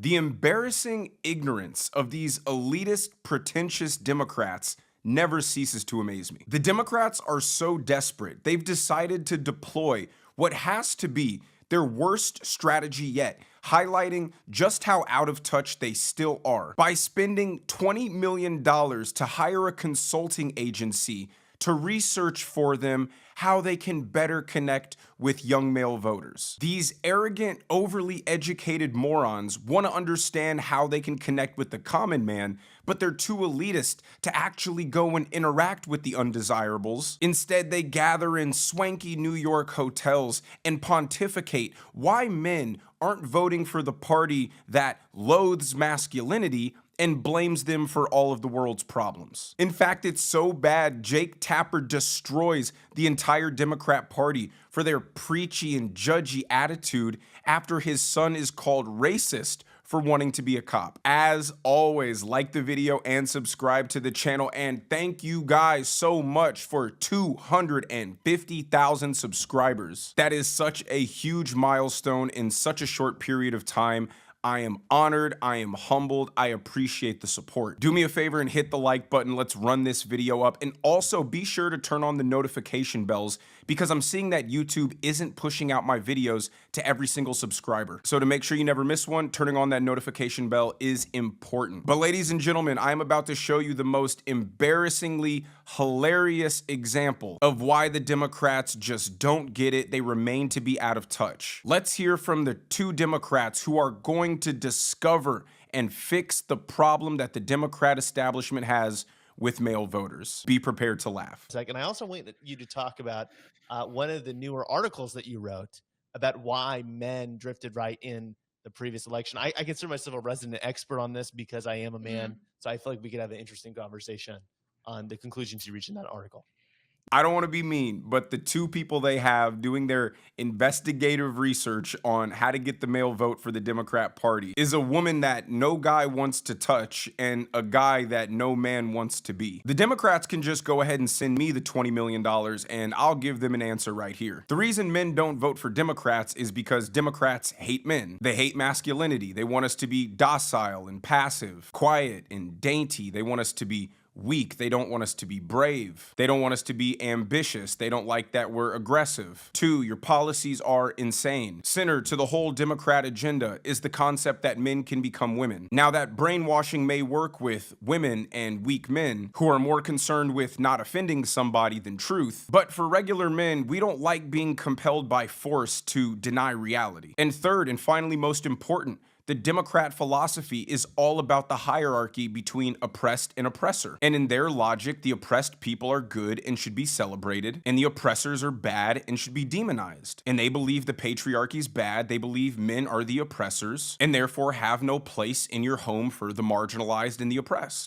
The embarrassing ignorance of these elitist, pretentious Democrats never ceases to amaze me. The Democrats are so desperate, they've decided to deploy what has to be their worst strategy yet, highlighting just how out of touch they still are by spending $20 million to hire a consulting agency to research for them how they can better connect with young male voters. These arrogant, overly educated morons want to understand how they can connect with the common man, but they're too elitist to actually go and interact with the undesirables. Instead, they gather in swanky New York hotels and pontificate why men aren't voting for the party that loathes masculinity and blames them for all of the world's problems. In fact, it's so bad, Jake Tapper destroys the entire Democrat Party for their preachy and judgy attitude after his son is called racist for wanting to be a cop. As always, like the video and subscribe to the channel, and thank you guys so much for 250,000 subscribers. That is such a huge milestone in such a short period of time. I am honored, I am humbled, I appreciate the support. Do me a favor and hit the like button, let's run this video up, and also be sure to turn on the notification bells because I'm seeing that YouTube isn't pushing out my videos to every single subscriber. So to make sure you never miss one, turning on that notification bell is important. But ladies and gentlemen, I'm about to show you the most embarrassingly hilarious example of why the Democrats just don't get it. They remain to be out of touch. Let's hear from the two Democrats who are going to discover and fix the problem that the Democrat establishment has with male voters. Be prepared to laugh. And I also want you to talk about one of the newer articles that you wrote about why men drifted right in the previous election. I consider myself a resident expert on this because I am a man, so I feel like we could have an interesting conversation on the conclusions you reached in that article. I don't want to be mean, but the two people they have doing their investigative research on how to get the male vote for the Democrat Party is a woman that no guy wants to touch and a guy that no man wants to be. The Democrats can just go ahead and send me the $20 million and I'll give them an answer right here. The reason men don't vote for Democrats is because Democrats hate men. They hate masculinity. They want us to be docile and passive, quiet and dainty. They want us to be weak. They don't want us to be brave. They don't want us to be ambitious. They don't like that we're aggressive. 2, your policies are insane. Centered to the whole Democrat agenda is the concept that men can become women. Now that brainwashing may work with women and weak men who are more concerned with not offending somebody than truth, but for regular men, we don't like being compelled by force to deny reality. And 3rd, and finally most important, the Democrat philosophy is all about the hierarchy between oppressed and oppressor. And in their logic, the oppressed people are good and should be celebrated, and the oppressors are bad and should be demonized. And they believe the patriarchy is bad, they believe men are the oppressors, and therefore have no place in your home for the marginalized and the oppressed.